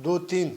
2-3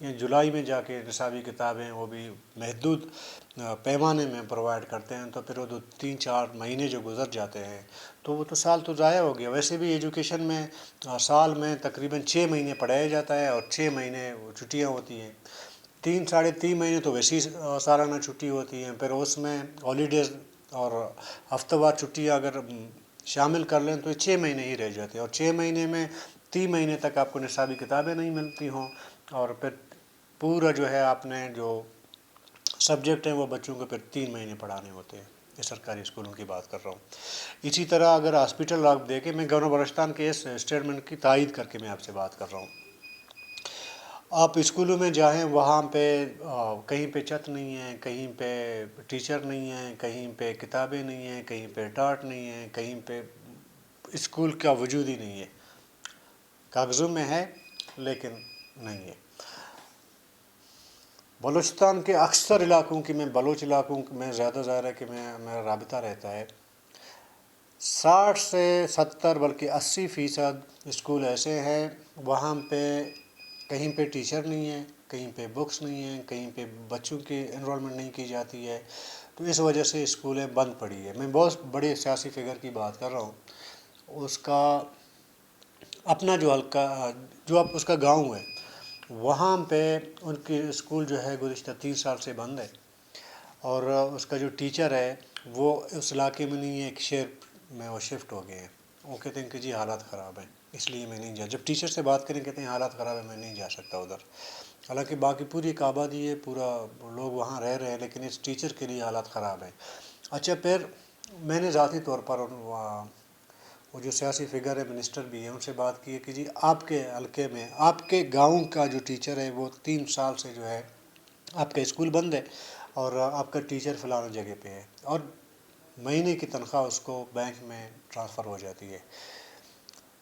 یا جولائی میں جا کے نصابی کتابیں وہ بھی محدود پیمانے میں پرووائڈ کرتے ہیں، تو پھر وہ 2 3 4 مہینے جو گزر جاتے ہیں تو وہ تو سال تو ضائع ہو گیا۔ ویسے بھی ایجوکیشن میں سال میں تقریباً 6 مہینے پڑھایا جاتا ہے اور 6 مہینے چھٹیاں ہوتی ہیں۔ 3 ساڑھے 3 مہینے تو ویسی سالانہ چھٹی ہوتی ہیں، پھر اس میں ہالیڈیز اور ہفتہ وار چھٹیاں اگر شامل کر لیں تو 6 مہینے ہی رہ جاتے ہیں، اور 6 مہینے میں 3 مہینے تک آپ کو نصابی کتابیں نہیں ملتی ہوں، اور پھر پورا جو ہے آپ نے جو سبجیکٹ ہیں وہ بچوں کو پھر 3 مہینے پڑھانے ہوتے ہیں۔ یہ سرکاری اسکولوں کی بات کر رہا ہوں۔ اسی طرح اگر ہاسپٹل آپ دیکھیں، میں گورنر بلوچستان کے اس اسٹیٹمنٹ کی تائید کر کے میں آپ سے بات کر رہا ہوں۔ آپ اسکولوں میں جائیں، وہاں پہ کہیں پہ چھت نہیں ہے، کہیں پہ ٹیچر نہیں ہیں، کہیں پہ کتابیں نہیں ہیں، کہیں پہ ٹاٹ نہیں ہے، کہیں پہ اسکول کا وجود ہی نہیں ہے، کاغذوں میں ہے لیکن نہیں ہے۔ بلوچستان کے اکثر علاقوں کی، میں بلوچ علاقوں میں زیادہ ظاہر ہے کہ میرا رابطہ رہتا ہے، 60 سے 70 بلکہ 80% اسکول ایسے ہیں وہاں پہ کہیں پہ ٹیچر نہیں ہے، کہیں پہ بکس نہیں ہیں، کہیں پہ بچوں کی انرولمنٹ نہیں کی جاتی ہے، تو اس وجہ سے اسکولیں بند پڑی ہے۔ میں بہت بڑے سیاسی فگر کی بات کر رہا ہوں، اس کا اپنا جو حلقہ جو اب اس کا گاؤں ہے، وہاں پہ ان کی اسکول جو ہے گزشتہ 3 سال سے بند ہے، اور اس کا جو ٹیچر ہے وہ اس علاقے میں نہیں ہے، ایک شہر میں وہ شفٹ ہو گئے ہیں۔ وہ کہتے ہیں کہ جی حالات خراب ہیں، اس لیے میں نہیں جب ٹیچر سے بات کریں کہتے ہیں حالات خراب ہیں، میں نہیں جا سکتا ادھر، حالانکہ باقی پوری ایک آبادی ہے، پورا لوگ وہاں رہ رہے ہیں، لیکن اس ٹیچر کے لیے حالات خراب ہیں۔ اچھا، پھر میں نے ذاتی طور پر وہ جو سیاسی فگر ہے، منسٹر بھی ہیں، ان سے بات کی ہے کہ جی آپ کے حلقے میں، آپ کے گاؤں کا جو ٹیچر ہے وہ 3 سال سے جو ہے آپ کا اسکول بند ہے، اور آپ کا ٹیچر فلاں جگہ پہ ہے، اور مہینے کی تنخواہ اس کو بینک میں ٹرانسفر ہو جاتی ہے۔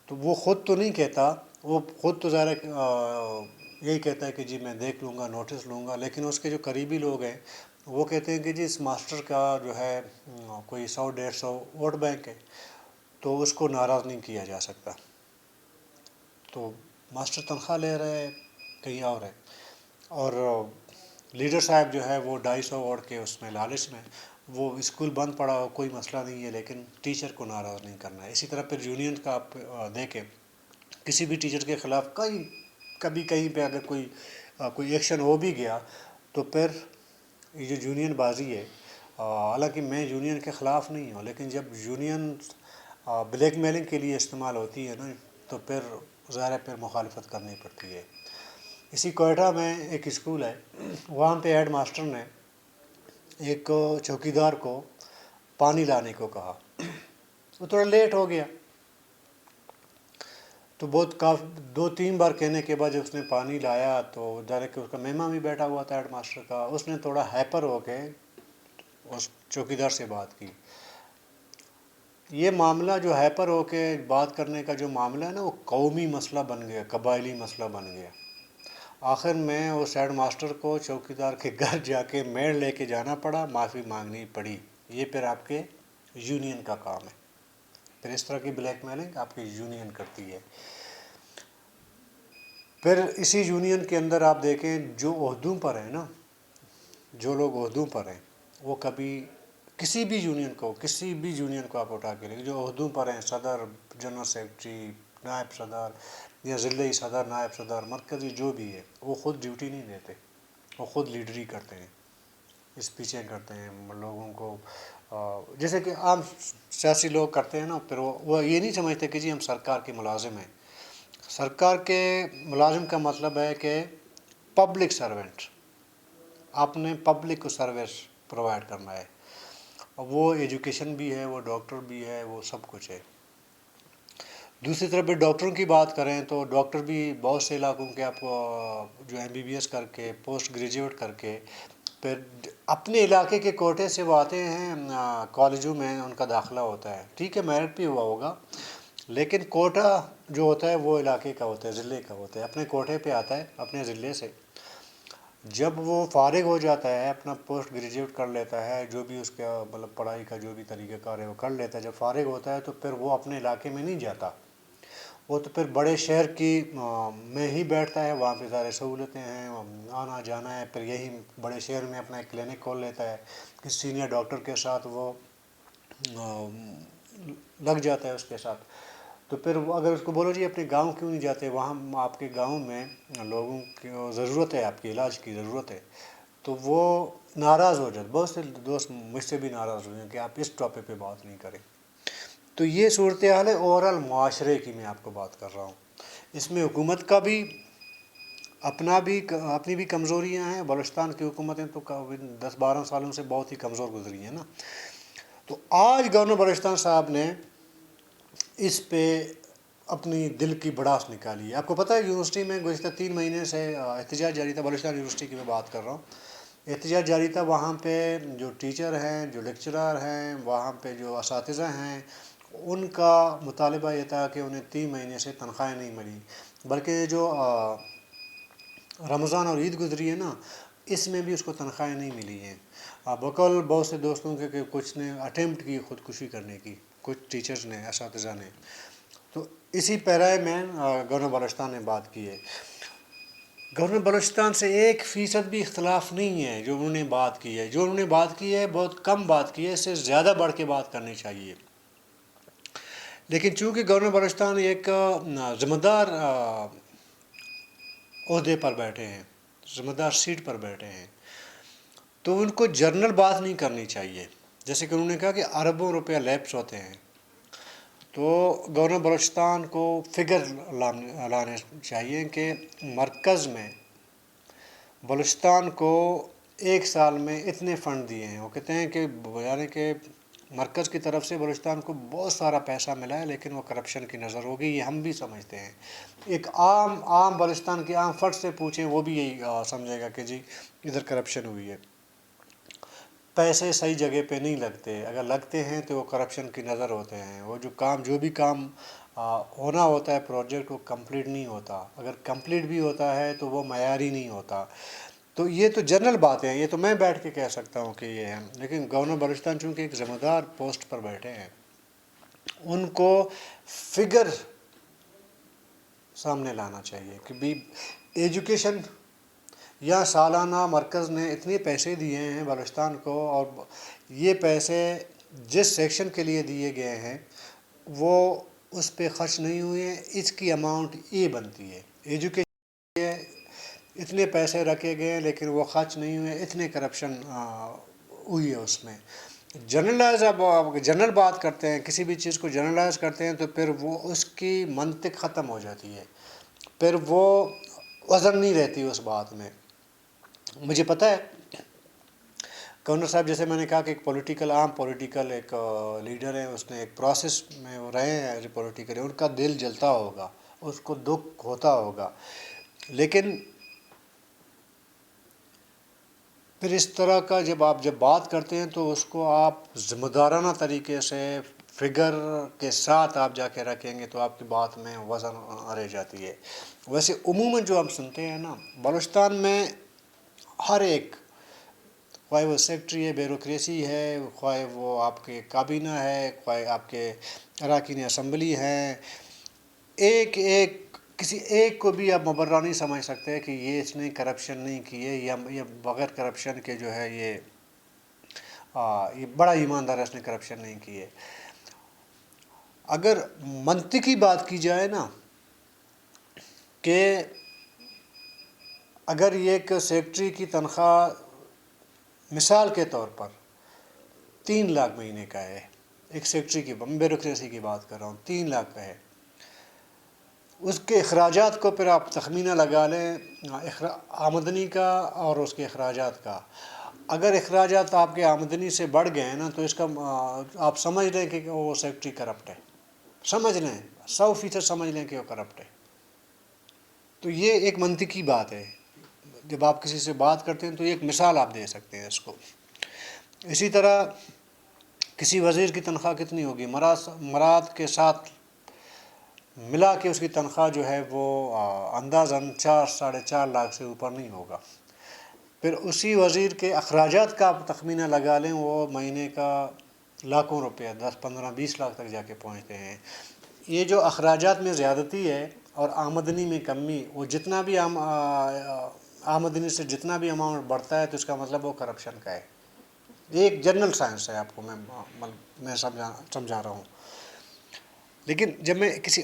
تو وہ خود تو نہیں کہتا، وہ خود تو ظاہر یہی کہتا ہے کہ جی میں دیکھ لوں گا، نوٹس لوں گا، لیکن اس کے جو قریبی لوگ ہیں وہ کہتے ہیں کہ جی اس ماسٹر کا جو ہے کوئی 100 150 ووٹ بینک ہے، تو اس کو ناراض نہیں کیا جا سکتا۔ تو ماسٹر تنخواہ لے رہے ہیں، کہیں اور ہے، اور لیڈر صاحب جو ہے وہ 250 ووٹ کے اس میں لالچ میں، وہ اسکول بند پڑا ہو کوئی مسئلہ نہیں ہے، لیکن ٹیچر کو ناراض نہیں کرنا ہے۔ اسی طرح پھر یونین کا آپ دیکھیں، کسی بھی ٹیچر کے خلاف کبھی کہیں پہ اگر کوئی ایکشن ہو بھی گیا تو پھر یہ جو یونین بازی ہے، حالانکہ میں یونین کے خلاف نہیں ہوں، لیکن جب یونین بلیک میلنگ کے لیے استعمال ہوتی ہے نا، تو پھر ظاہر ہے پھر مخالفت کرنی پڑتی ہے۔ اسی کوئٹہ میں ایک اسکول ہے، وہاں پہ ہیڈ ماسٹر نے ایک چوکیدار کو پانی لانے کو کہا، وہ تھوڑا لیٹ ہو گیا، تو بہت 2 3 بار کہنے کے بعد جب اس نے پانی لایا تو ڈائریکٹ اس کا مہمان بھی بیٹھا ہوا تھا ہیڈ ماسٹر کا، اس نے تھوڑا ہائپر ہو کے اس چوکیدار سے بات کی۔ یہ معاملہ جو ہائپر ہو کے بات کرنے کا جو معاملہ ہے نا، وہ قومی مسئلہ بن گیا، قبائلی مسئلہ بن گیا۔ آخر میں اس ہیڈ ماسٹر کو چوکیدار کے گھر جا کے میل لے کے جانا پڑا، معافی مانگنی پڑی۔ یہ پھر آپ کے یونین کا کام ہے، پھر اس طرح کی بلیک میلنگ آپ کی یونین کرتی ہے۔ پھر اسی یونین کے اندر آپ دیکھیں جو عہدوں پر ہیں نا، جو لوگ عہدوں پر ہیں وہ کبھی کسی بھی یونین کو آپ اٹھا کے لیں، جو عہدوں پر ہیں، صدر، جنرل سیکرٹری، نائب صدر یا ضلعی صدر، نائب صدر، مرکزی جو بھی ہے، وہ خود ڈیوٹی نہیں دیتے، وہ خود لیڈری کرتے ہیں، اسپیچیں کرتے ہیں لوگوں کو، جیسے کہ عام سیاسی لوگ کرتے ہیں نا، پھر وہ یہ نہیں سمجھتے کہ جی ہم سرکار کے ملازم ہیں۔ سرکار کے ملازم کا مطلب ہے کہ پبلک سرونٹ، آپ نے پبلک کو سروس پرووائڈ کرنا ہے، وہ ایجوکیشن بھی ہے، وہ ڈاکٹر بھی ہے، وہ سب کچھ ہے۔ دوسری طرف پہ ڈاکٹروں کی بات کریں تو ڈاکٹر بھی بہت سے علاقوں کے آپ جو MBBS کر کے، پوسٹ گریجویٹ کر کے، پھر اپنے علاقے کے کوٹے سے وہ آتے ہیں کالجوں میں، ان کا داخلہ ہوتا ہے، ٹھیک ہے میرٹ بھی ہوا ہوگا، لیکن کوٹا جو ہوتا ہے وہ علاقے کا ہوتا ہے، ضلع کا ہوتا ہے، اپنے کوٹے پہ آتا ہے اپنے ضلع سے۔ جب وہ فارغ ہو جاتا ہے، اپنا پوسٹ گریجویٹ کر لیتا ہے، جو بھی اس کا مطلب پڑھائی کا جو بھی طریقہ کار ہے وہ کر لیتا ہے، جب فارغ ہوتا ہے تو پھر وہ اپنے علاقے میں نہیں جاتا، وہ تو پھر بڑے شہر کی میں ہی بیٹھتا ہے، وہاں پہ سارے سہولتیں ہیں، آنا جانا ہے، پھر یہی بڑے شہر میں اپنا ایک کلینک کھول لیتا ہے، کسی سینئر ڈاکٹر کے ساتھ وہ لگ جاتا ہے اس کے ساتھ۔ تو پھر اگر اس کو بولو جی اپنے گاؤں کیوں نہیں جاتے، وہاں آپ کے گاؤں میں لوگوں کی ضرورت ہے، آپ کے علاج کی ضرورت ہے، تو وہ ناراض ہو جاتے۔ بہت سے دوست مجھ سے بھی ناراض ہوئے ہیں کہ آپ اس ٹاپک پہ بات نہیں کریں۔ تو یہ صورتحال ہے اوورال معاشرے کی، میں آپ کو بات کر رہا ہوں۔ اس میں حکومت کا بھی اپنی بھی کمزوریاں ہیں۔ بلوچستان کی حکومتیں تو 10-12 سالوں سے بہت ہی کمزور گزری ہیں نا۔ تو آج گورنر بلوچستان صاحب نے اس پہ اپنی دل کی بڑاس نکالی ہے۔ آپ کو پتہ ہے یونیورسٹی میں گزشتہ 3 مہینے سے احتجاج جاری تھا، بلوچستان یونیورسٹی کی میں بات کر رہا ہوں، احتجاج جاری تھا۔ وہاں پہ جو ٹیچر ہیں، جو لیکچرر ہیں، وہاں پہ جو اساتذہ ہیں، ان کا مطالبہ یہ تھا کہ انہیں 3 مہینے سے تنخواہیں نہیں ملی، بلکہ جو رمضان اور عید گزری ہے نا، اس میں بھی اس کو تنخواہیں نہیں ملی ہیں۔ بقول بہت سے دوستوں کے کہ کچھ نے اٹیمپٹ کی خودکشی کرنے کی، کچھ ٹیچرز نے، اساتذہ نے۔ تو اسی پیرائے میں گورنر بلوچستان نے بات کی ہے۔ گورنر بلوچستان سے 1% بھی اختلاف نہیں ہے جو انہوں نے بات کی ہے۔ جو انہوں نے بات کی ہے بہت کم بات کی ہے، اس سے زیادہ بڑھ کے بات کرنی چاہیے۔ لیکن چونکہ گورنر بلوچستان ایک ذمہ دار عہدے پر بیٹھے ہیں، ذمہ دار سیٹ پر بیٹھے ہیں، تو ان کو جنرل بات نہیں کرنی چاہیے۔ جیسے کہ انہوں نے کہا کہ اربوں روپیہ لیپس ہوتے ہیں، تو گورنر بلوچستان کو فگر لانے چاہیے کہ مرکز میں بلوچستان کو 1 سال میں اتنے فنڈ دیے ہیں۔ وہ کہتے ہیں کہ یعنی کہ مرکز کی طرف سے بلوچستان کو بہت سارا پیسہ ملا ہے، لیکن وہ کرپشن کی نظر ہوگی، یہ ہم بھی سمجھتے ہیں۔ ایک عام بلوچستان کے عام فرد سے پوچھیں، وہ بھی یہی سمجھے گا کہ جی ادھر کرپشن ہوئی ہے۔ پیسے صحیح جگہ پہ نہیں لگتے، اگر لگتے ہیں تو وہ کرپشن کی نظر ہوتے ہیں۔ وہ جو بھی کام ہونا ہوتا ہے پروجیکٹ، وہ کمپلیٹ نہیں ہوتا، اگر کمپلیٹ بھی ہوتا ہے تو وہ معیاری نہیں ہوتا۔ تو یہ تو جنرل باتیں ہیں، یہ تو میں بیٹھ کے کہہ سکتا ہوں کہ یہ ہے، لیکن گورنر بلوچستان چونکہ ایک ذمہ دار پوسٹ پر بیٹھے ہیں، ان کو فگر سامنے لانا چاہیے کہ بھی ایجوکیشن یا سالانہ مرکز نے اتنے پیسے دیے ہیں بلوچستان کو، اور یہ پیسے جس سیکشن کے لیے دیے گئے ہیں وہ اس پہ خرچ نہیں ہوئے ہیں، اس کی اماؤنٹ یہ بنتی ہے۔ ایجوکیشن اتنے پیسے رکھے گئے لیکن وہ خرچ نہیں ہوئے، اتنے کرپشن ہوئی ہے اس میں۔ جنرلائز اب جنرل بات کرتے ہیں، کسی بھی چیز کو جنرلائز کرتے ہیں تو پھر وہ اس کی منطق ختم ہو جاتی ہے، پھر وہ وزن نہیں رہتی اس بات میں۔ مجھے پتہ ہے گورنر صاحب، جیسے میں نے کہا کہ ایک عام پولیٹیکل ایک لیڈر ہیں، اس نے ایک پروسیس میں وہ رہے ہیں ایز اے پولیٹیکل، ان کا دل جلتا ہوگا، اس کو دکھ ہوتا ہوگا، لیکن پھر اس طرح کا جب بات کرتے ہیں تو اس کو آپ ذمہ دارانہ طریقے سے فگر کے ساتھ آپ جا کے رکھیں گے تو آپ کی بات میں وزن رہ جاتی ہے۔ ویسے عموماً جو ہم سنتے ہیں نا بلوچستان میں، ہر ایک، خواہ وہ سیکٹری ہے، بیوروکریسی ہے، خواہ وہ آپ کے کابینہ ہے، خواہ آپ کے اراکین اسمبلی ہیں، کسی ایک کو بھی آپ مبرہ نہیں سمجھ سکتے کہ یہ اس نے کرپشن نہیں کی ہے، یا بغیر کرپشن کے جو ہے یہ بڑا ایماندار ہے، اس نے کرپشن نہیں کی ہے۔ اگر منطقی بات کی جائے نا کہ اگر یہ ایک سیکٹری کی تنخواہ مثال کے طور پر 3 لاکھ مہینے کا ہے، ایک سیکٹری کی، بیوروکریسی کی بات کر رہا ہوں، 3 لاکھ کا ہے، اس کے اخراجات کو پھر آپ تخمینہ لگا لیں آمدنی کا اور اس کے اخراجات کا۔ اگر اخراجات آپ کے آمدنی سے بڑھ گئے ہیں نا تو اس کا آپ سمجھ لیں کہ وہ سیکٹری کرپٹ ہے، سمجھ لیں 100% سمجھ لیں کہ وہ کرپٹ ہے۔ تو یہ ایک منطقی بات ہے، جب آپ کسی سے بات کرتے ہیں تو ایک مثال آپ دے سکتے ہیں اس کو۔ اسی طرح کسی وزیر کی تنخواہ کتنی ہوگی، مراد کے ساتھ ملا کے اس کی تنخواہ جو ہے وہ اندازاً 4-4.5 لاکھ سے اوپر نہیں ہوگا۔ پھر اسی وزیر کے اخراجات کا آپ تخمینہ لگا لیں، وہ مہینے کا لاکھوں روپیہ، 10-15-20 لاکھ تک جا کے پہنچتے ہیں۔ یہ جو اخراجات میں زیادتی ہے اور آمدنی میں کمی، وہ جتنا بھی آمدنی سے جتنا بھی اماؤنٹ بڑھتا ہے تو اس کا مطلب وہ کرپشن کا ہے. یہ ایک جنرل سائنس ہے، آپ کو میں سمجھا رہا ہوں. لیکن جب میں کسی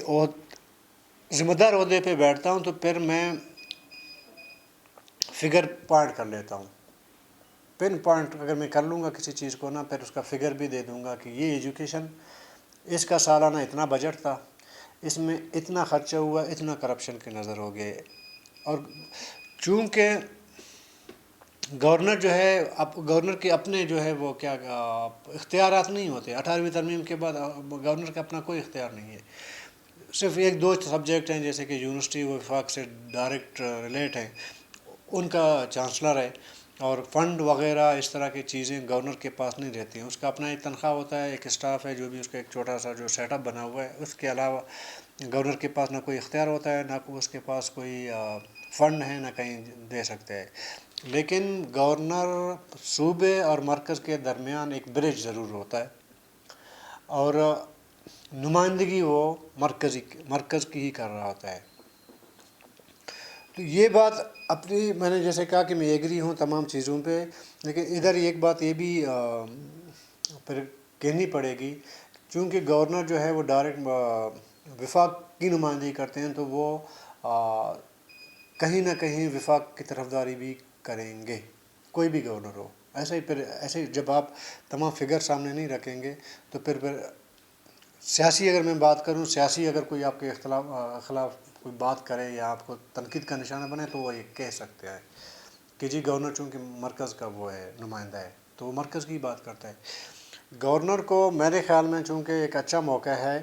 ذمہ دار عہدے پہ بیٹھتا ہوں تو پھر میں فگر پوائنٹ کر لیتا ہوں. پن پوائنٹ اگر میں کر لوں گا کسی چیز کو نا، پھر اس کا فگر بھی دے دوں گا کہ یہ ایجوکیشن، اس کا سالانہ اتنا بجٹ تھا، اس میں اتنا خرچہ ہوا، اتنا کرپشن کے نظر ہو گئے. اور چونکہ گورنر جو ہے، اب گورنر کے اپنے جو ہے وہ کیا اختیارات نہیں ہوتے. 18ویں ترمیم کے بعد گورنر کا اپنا کوئی اختیار نہیں ہے. صرف ایک دو سبجیکٹ ہیں جیسے کہ یونیورسٹی وفاق سے ڈائریکٹ ریلیٹ ہیں، ان کا چانسلر ہے، اور فنڈ وغیرہ اس طرح کی چیزیں گورنر کے پاس نہیں رہتی ہیں. اس کا اپنا ایک تنخواہ ہوتا ہے، ایک اسٹاف ہے جو بھی اس کا ایک چھوٹا سا جو سیٹ اپ بنا ہوا ہے. اس کے علاوہ گورنر کے پاس نہ کوئی اختیار ہوتا ہے، نہ اس کے پاس کوئی فنڈ ہے، نہ کہیں دے سکتے ہیں. لیکن گورنر صوبے اور مرکز کے درمیان ایک برج ضرور ہوتا ہے، اور نمائندگی وہ مرکز کی ہی کر رہا ہوتا ہے. تو یہ بات اپنی، میں نے جیسے کہا کہ میں ایگری ہوں تمام چیزوں پہ، لیکن ادھر ایک بات یہ بھی پھر کہنی پڑے گی، چونکہ گورنر جو ہے وہ ڈائریکٹ وفاق کی نمائندگی کرتے ہیں، تو وہ کہیں نہ کہیں وفاق کی طرفداری بھی کریں گے، کوئی بھی گورنر ہو. ایسے جب آپ تمام فگر سامنے نہیں رکھیں گے تو پھر سیاسی، اگر میں بات کروں، سیاسی اگر کوئی آپ کے خلاف کوئی بات کرے یا آپ کو تنقید کا نشانہ بنے تو وہ یہ کہہ سکتے ہیں کہ جی گورنر چونکہ مرکز کا وہ ہے، نمائندہ ہے، تو وہ مرکز کی بات کرتا ہے. گورنر کو میرے خیال میں چونکہ ایک اچھا موقع ہے،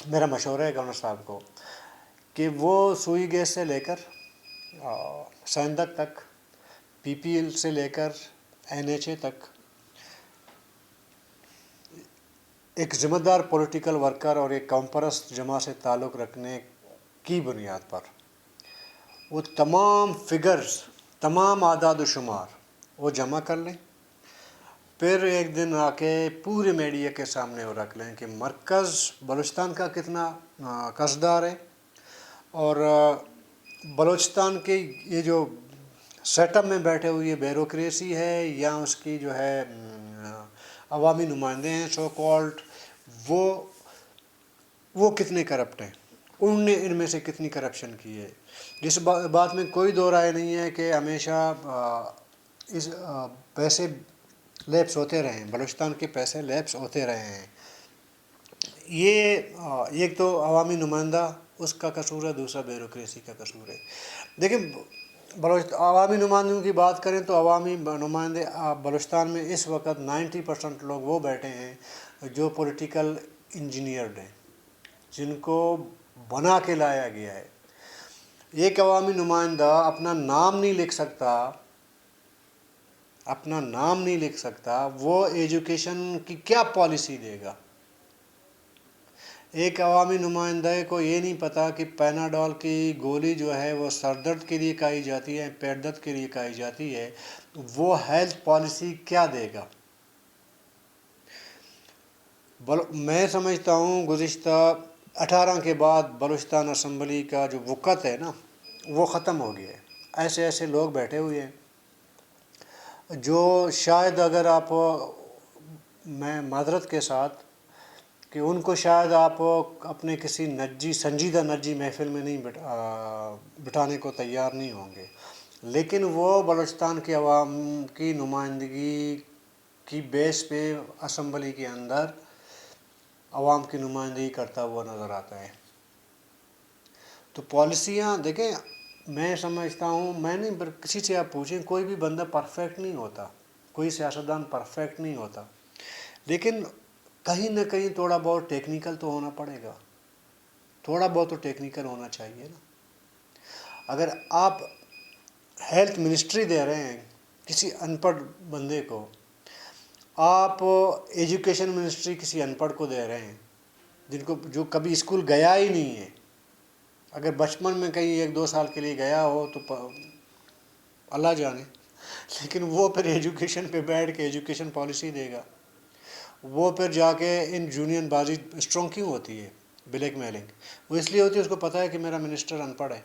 میرا مشورہ ہے گورنر صاحب کو کہ وہ سوئی گیس سے لے کر سائندک تک، پی پی ایل سے لے کر NHA تک ایک ذمہ دار پولیٹیکل ورکر اور ایک قوم پرست جماعت سے تعلق رکھنے کی بنیاد پر وہ تمام فگرز، تمام اعداد و شمار وہ جمع کر لیں. پھر ایک دن آ کے پورے میڈیا کے سامنے وہ رکھ لیں کہ مرکز بلوچستان کا کتنا قرض دار ہے، اور بلوچستان کے یہ جو سیٹ اپ میں بیٹھے ہوئی بیوروکریسی ہے یا اس کی جو ہے عوامی نمائندے ہیں سو کالڈ، وہ کتنے کرپٹ ہیں، ان نے ان میں سے کتنی کرپشن کی ہے. اس بات میں کوئی دو رائے نہیں ہے کہ ہمیشہ اس پیسے لیپس ہوتے رہے ہیں، بلوچستان کے پیسے لیپس ہوتے رہے ہیں. یہ ایک تو عوامی نمائندہ اس کا قصور ہے، دوسرا بیوروکریسی کا قصور ہے. دیکھیں عوامی نمائندوں کی بات کریں تو عوامی نمائندے بلوچستان میں اس وقت 90% لوگ وہ بیٹھے ہیں جو پولیٹیکل انجینئرڈ ہیں، جن کو بنا کے لایا گیا ہے. ایک عوامی نمائندہ اپنا نام نہیں لکھ سکتا، وہ ایجوکیشن کی کیا پالیسی دے گا. ایک عوامی نمائندہ کو یہ نہیں پتہ کہ پیناڈول کی گولی جو ہے وہ سر درد کے لیے کھائی جاتی ہے، پیٹ درد کے لیے کھائی جاتی ہے، وہ ہیلتھ پالیسی کیا دے گا. میں سمجھتا ہوں گزشتہ 18 کے بعد بلوچستان اسمبلی کا جو وقت ہے نا وہ ختم ہو گیا ہے. ایسے لوگ بیٹھے ہوئے ہیں جو شاید، اگر آپ، میں معذرت کے ساتھ کہ ان کو شاید آپ اپنے کسی سنجیدہ نجی محفل میں نہیں بٹھانے کو تیار نہیں ہوں گے، لیکن وہ بلوچستان کے عوام کی نمائندگی کی بیس پہ اسمبلی کے اندر عوام کی نمائندگی کرتا ہوا نظر آتا ہے. تو پالیسیاں دیکھیں، میں سمجھتا ہوں، میں نہیں، کسی سے آپ پوچھیں، کوئی بھی بندہ پرفیکٹ نہیں ہوتا، کوئی سیاستدان پرفیکٹ نہیں ہوتا، لیکن کہیں نہ کہیں تھوڑا بہت ٹیکنیکل تو ہونا پڑے گا، تھوڑا بہت تو ٹیکنیکل ہونا چاہیے نا. اگر آپ ہیلتھ منسٹری دے رہے ہیں کسی ان پڑھ بندے کو، آپ ایجوکیشن منسٹری کسی ان پڑھ کو دے رہے ہیں جو کبھی اسکول گیا ہی نہیں ہے، اگر بچپن میں کہیں 1-2 سال کے لیے گیا ہو تو اللہ جانے، لیکن وہ پھر ایجوکیشن پہ بیٹھ کے ایجوکیشن پالیسی دے گا. وہ پھر جا کے ان یونین بازی اسٹرانگ کیوں ہوتی ہے؟ بلیک میلنگ، وہ اس لیے ہوتی ہے اس کو پتہ ہے کہ میرا منسٹر ان پڑھ ہے۔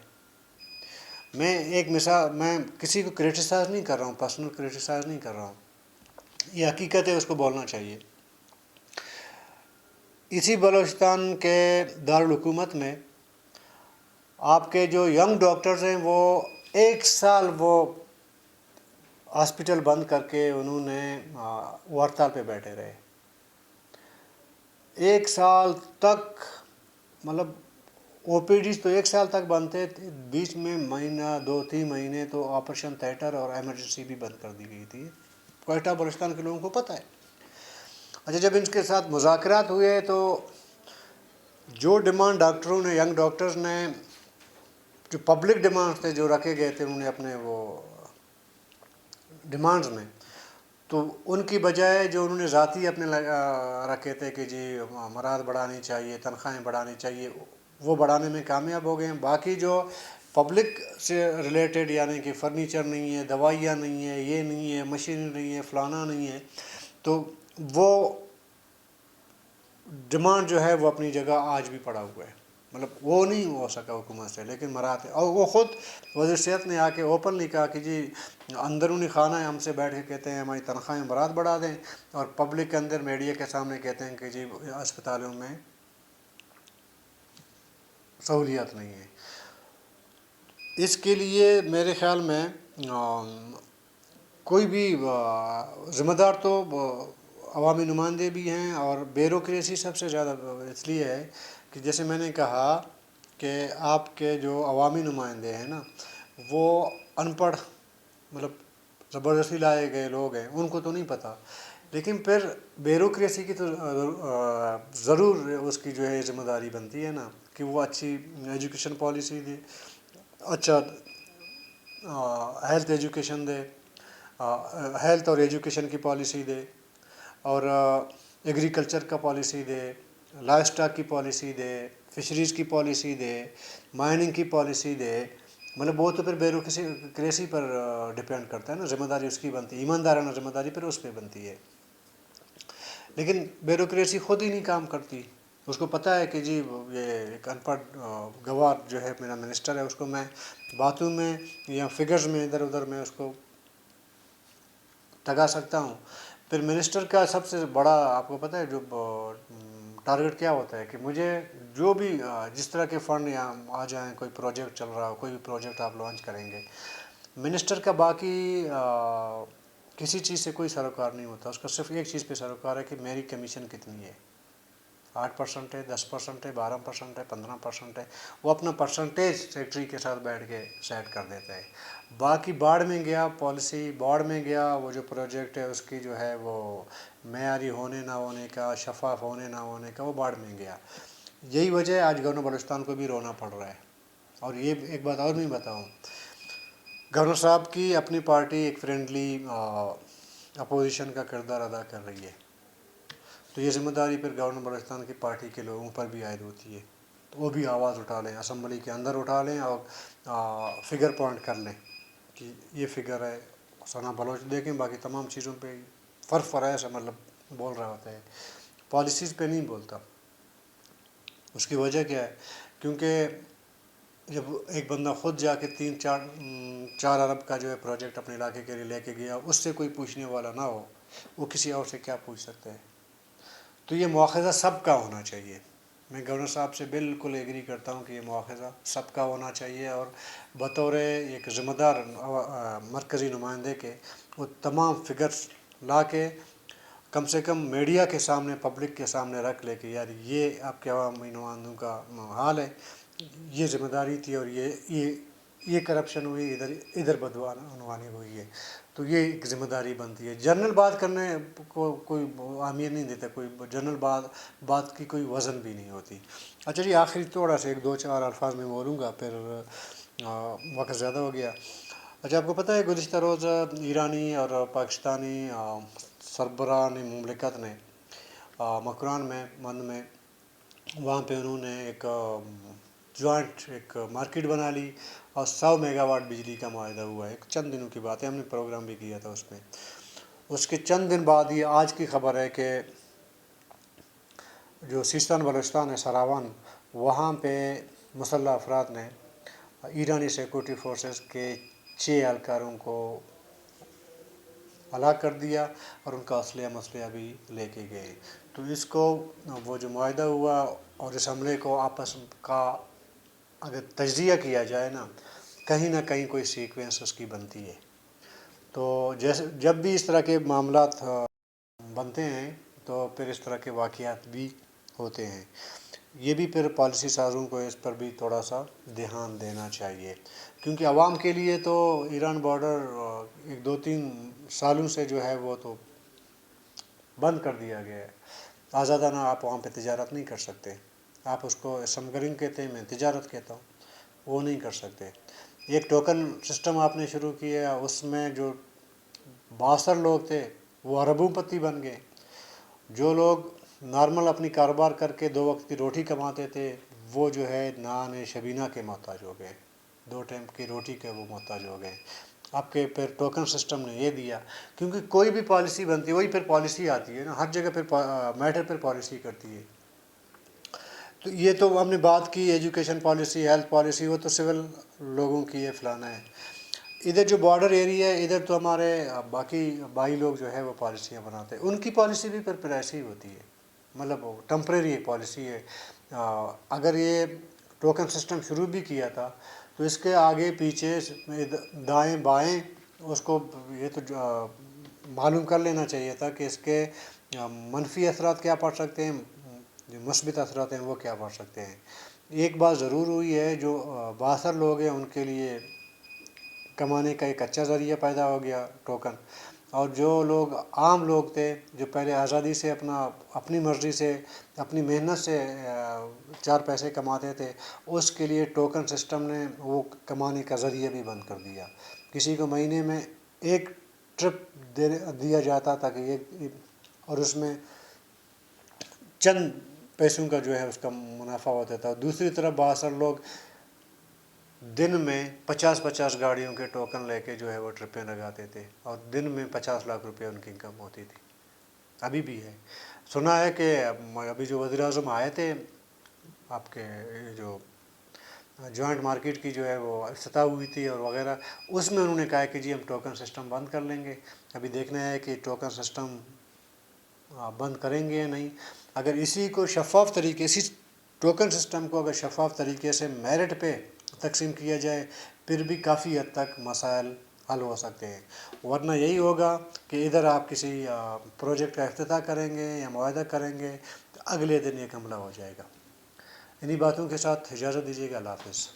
میں ایک مثال، میں کسی کو کرٹیسائز نہیں کر رہا ہوں، پرسنل کرٹیسائز نہیں کر رہا ہوں، یہ حقیقت ہے، اس کو بولنا چاہیے۔ اسی بلوچستان کے دارالحکومت میں آپ کے جو ینگ ڈاکٹرز ہیں وہ 1 سال وہ ہاسپٹل بند کر کے انہوں نے ہڑتال پہ بیٹھے رہے، 1 سال تک، مطلب او پی ڈیز تو 1 سال تک بند تھے، بیچ میں مہینہ 2-3 مہینے تو آپریشن تھیٹر اور ایمرجنسی بھی بند کر دی گئی تھی، کوئٹہ بلوچستان کے لوگوں کو پتہ ہے۔ اچھا، جب ان کے ساتھ مذاکرات ہوئے تو جو ڈیمانڈ ڈاکٹروں نے، ینگ ڈاکٹرز نے، جو پبلک ڈیمانڈ تھے جو رکھے گئے تھے انہوں نے اپنے وہ ڈیمانڈز میں، تو ان کی بجائے جو انہوں نے ذاتی اپنے رکھے تھے کہ جی مراد بڑھانی چاہیے، تنخواہیں بڑھانی چاہیے، وہ بڑھانے میں کامیاب ہو گئے ہیں۔ باقی جو پبلک سے ریلیٹڈ، یعنی کہ فرنیچر نہیں ہے، دوائیاں نہیں ہیں، یہ نہیں ہے، مشین نہیں ہے، فلانا نہیں ہے، تو وہ ڈیمانڈ جو ہے وہ اپنی جگہ آج بھی پڑا ہوا ہے، مطلب وہ نہیں ہو سکا حکومت سے، لیکن مراد، اور وہ خود وزیر صحت نے آ کے اوپنلی کہا کہ جی اندرونی خانہ ہے، ہم سے بیٹھ کے کہتے ہیں ہماری تنخواہیں مراد بڑھا دیں، اور پبلک کے اندر میڈیا کے سامنے کہتے ہیں کہ جی اسپتالوں میں سہولیات نہیں ہیں۔ اس کے لیے میرے خیال میں کوئی بھی ذمہ دار تو عوامی نمائندے بھی ہیں، اور بیوروکریسی سب سے زیادہ اس لیے ہے کہ جیسے میں نے کہا کہ آپ کے جو عوامی نمائندے ہیں نا وہ ان پڑھ، مطلب زبردستی لائے گئے لوگ ہیں، ان کو تو نہیں پتہ، لیکن پھر بیوروکریسی کی تو ضرور اس کی جو ہے ذمہ داری بنتی ہے نا کہ وہ اچھی ایجوکیشن پالیسی دے، اچھا ہیلتھ ایجوکیشن دے، ہیلتھ اور ایجوکیشن کی پالیسی دے، اور ایگریکلچر کا پالیسی دے، لائف اسٹاک کی پالیسی دے، فشریز کی پالیسی دے، مائننگ کی پالیسی دے، مطلب وہ تو پھر بیوروکریسی پر ڈپینڈ کرتا ہے نا، ذمہ داری اس کی بنتی ہے، ایماندارانہ ذمہ داری پھر اس پہ بنتی ہے۔ لیکن بیوروکریسی خود ہی نہیں کام کرتی، اس کو پتہ ہے کہ جی یہ ایک ان پڑھ گوار جو ہے میرا منسٹر ہے، اس کو میں باتوں میں یا فگرز میں ادھر ادھر میں اس کو ٹگا سکتا ہوں۔ پھر منسٹر کا سب سے بڑا آپ کو پتہ ہے جو ٹارگٹ کیا ہوتا ہے کہ مجھے جو بھی جس طرح کے فنڈ یا آ جائیں، کوئی پروجیکٹ چل رہا ہو، کوئی بھی پروجیکٹ آپ لانچ کریں گے، منسٹر کا باقی کسی چیز سے کوئی سروکار نہیں ہوتا، اس کا صرف ایک چیز پہ سروکار ہے کہ میری کمیشن کتنی ہے، 8% ہے، 10% ہے، 12% ہے، 15% ہے، وہ اپنا پرسنٹیج سیکٹری کے ساتھ بیٹھ کے سیٹ کر دیتا ہے۔ باقی باڑ میں گیا پالیسی، باڑ میں گیا وہ جو پروجیکٹ ہے اس کی جو ہے وہ معیاری ہونے نہ ہونے کا، شفاف ہونے نہ ہونے کا، وہ باڑ میں گیا۔ یہی وجہ ہے آج گورنر بلوچستان کو بھی رونا پڑ رہا ہے۔ اور یہ ایک بات اور میں بتاؤں، گورنر صاحب کی اپنی پارٹی ایک فرینڈلی اپوزیشن کا کردار ادا کر رہی ہے، تو یہ ذمہ داری پھر گورنر بلوچستان کی پارٹی کے لوگوں پر بھی عائد ہوتی ہے، تو وہ بھی آواز اٹھا لیں، اسمبلی کے اندر اٹھا لیں، اور فگر پوائنٹ کر لیں کہ یہ فگر ہے، ثنا بلوچ دیکھیں، باقی تمام چیزوں پہ فرائض مطلب بول رہا ہوتا ہے، پالیسیز پہ نہیں بولتا۔ اس کی وجہ کیا ہے؟ کیونکہ جب ایک بندہ خود جا کے 3-4 ارب کا جو ہے پروجیکٹ اپنے علاقے کے لیے لے کے گیا، اس سے کوئی پوچھنے والا نہ ہو، وہ کسی اور سے کیا پوچھ سکتا ہے؟ تو یہ مواخذہ سب کا ہونا چاہیے۔ میں گورنر صاحب سے بالکل ایگری کرتا ہوں کہ یہ مواخذہ سب کا ہونا چاہیے، اور بطور ایک ذمہ دار مرکزی نمائندے کے وہ تمام فگرز لا کے کم سے کم میڈیا کے سامنے، پبلک کے سامنے رکھ لے کہ یار یہ آپ کے عوامی نمائندوں کا حال ہے، یہ ذمہ داری تھی، اور یہ کرپشن ہوئی، ادھر بدعنوانی ہوئی ہے، تو یہ ایک ذمہ داری بنتی ہے۔ جنرل بات کرنے کو کوئی اہمیت نہیں دیتا، کوئی جنرل بات کی کوئی وزن بھی نہیں ہوتی۔ اچھا جی، آخری تھوڑا سا 1-2-4 الفاظ میں بولوں گا، پھر وقت زیادہ ہو گیا۔ اچھا، آپ کو پتہ ہے گزشتہ روز ایرانی اور پاکستانی سربراہان مملکت نے مکران میں مند میں وہاں پہ انہوں نے ایک جوائنٹ ایک مارکیٹ بنا لی، اور 100 میگا واٹ بجلی کا معاہدہ ہوا ہے۔ ایک چند دنوں کی بات ہے، ہم نے پروگرام بھی کیا تھا اس میں۔ اس کے چند دن بعد یہ آج کی خبر ہے کہ جو سیستان بلوچستان ہے، سراوان، وہاں پہ مسلح افراد نے ایرانی سیکورٹی فورسز کے 6 اہلکاروں کو ہلاک کر دیا اور ان کا مسلح بھی لے کے گئے۔ تو اس کو وہ جو معاہدہ ہوا اور اس حملے کو آپس کا اگر تجزیہ کیا جائے نا، کہیں نہ کہیں کوئی سیکوینس اس کی بنتی ہے۔ تو جیسے جب بھی اس طرح کے معاملات بنتے ہیں تو پھر اس طرح کے واقعات بھی ہوتے ہیں۔ یہ بھی پھر پالیسی سازوں کو اس پر بھی تھوڑا سا دھیان دینا چاہیے، کیونکہ عوام کے لیے تو ایران بارڈر 2-3 سالوں سے جو ہے وہ تو بند کر دیا گیا ہے۔ آزادانہ آپ وہاں پہ تجارت نہیں کر سکتے۔ آپ اس کو سمگلنگ کہتے ہیں، میں تجارت کہتا ہوں، وہ نہیں کر سکتے۔ ایک ٹوکن سسٹم آپ نے شروع کیا، اس میں جو 62 لوگ تھے وہ اربوں پتی بن گئے۔ جو لوگ نارمل اپنی کاروبار کر کے 2 وقت کی روٹی کماتے تھے وہ جو ہے نان شبینہ کے محتاج ہو گئے، 2 ٹائم کی روٹی کے وہ محتاج ہو گئے۔ آپ کے پھر ٹوکن سسٹم نے یہ دیا، کیونکہ کوئی بھی پالیسی بنتی ہے وہی پھر پالیسی آتی ہے نا، ہر جگہ پھر میٹر پھر پالیسی کرتی ہے۔ تو یہ تو ہم نے بات کی ایجوکیشن پالیسی، ہیلتھ پالیسی، وہ تو سول لوگوں کی ہے، فلانا ہے۔ ادھر جو بارڈر ایریا ہے ادھر تو ہمارے باقی بھائی لوگ جو ہے وہ پالیسیاں بناتے ہیں، ان کی پالیسی بھی پھر ایسی ہی ہوتی ہے، مطلب ٹمپریری پالیسی ہے۔ اگر یہ ٹوکن سسٹم شروع بھی کیا تھا تو اس کے آگے پیچھے دائیں بائیں اس کو یہ تو معلوم کر لینا چاہیے تھا کہ اس کے منفی اثرات کیا پڑ سکتے ہیں، جو مثبت اثرات ہیں وہ کیا پڑ سکتے ہیں۔ ایک بات ضرور ہوئی ہے، جو 62 لوگ ہیں ان کے لیے کمانے کا ایک اچھا ذریعہ پیدا ہو گیا ٹوکن، اور جو لوگ عام لوگ تھے جو پہلے آزادی سے اپنی مرضی سے اپنی محنت سے 4 پیسے کماتے تھے، اس کے لیے ٹوکن سسٹم نے وہ کمانے کا ذریعہ بھی بند کر دیا۔ کسی کو مہینے میں 1 ٹرپ دیا جاتا تھا کہ اور اس میں چند پیسوں کا جو ہے اس کا منافع ہوتا تھا۔ دوسری طرف 62 لوگ دن میں 50 گاڑیوں کے ٹوکن لے کے جو ہے وہ ٹرپیں لگاتے تھے، اور دن میں 50 لاکھ روپے ان کی انکم ہوتی تھی۔ ابھی بھی ہے، سنا ہے کہ ابھی جو وزیر اعظم آئے تھے آپ کے جو جوائنٹ مارکیٹ کی جو ہے وہ افتتاح ہوئی تھی اور وغیرہ، اس میں انہوں نے کہا کہ جی ہم ٹوکن سسٹم بند کر لیں گے۔ ابھی دیکھنا ہے کہ ٹوکن سسٹم بند کریں گے یا نہیں۔ اگر اسی کو شفاف طریقے اسی ٹوکن سسٹم کو اگر شفاف طریقے سے میرٹ پہ تقسیم کیا جائے پھر بھی کافی حد تک مسائل حل ہو سکتے ہیں، ورنہ یہی ہوگا کہ ادھر آپ کسی پروجیکٹ کا افتتاح کریں گے یا معاہدہ کریں گے تو اگلے دن ایک حملہ ہو جائے گا۔ انہی باتوں کے ساتھ اجازت دیجیے گا، اللہ حافظ۔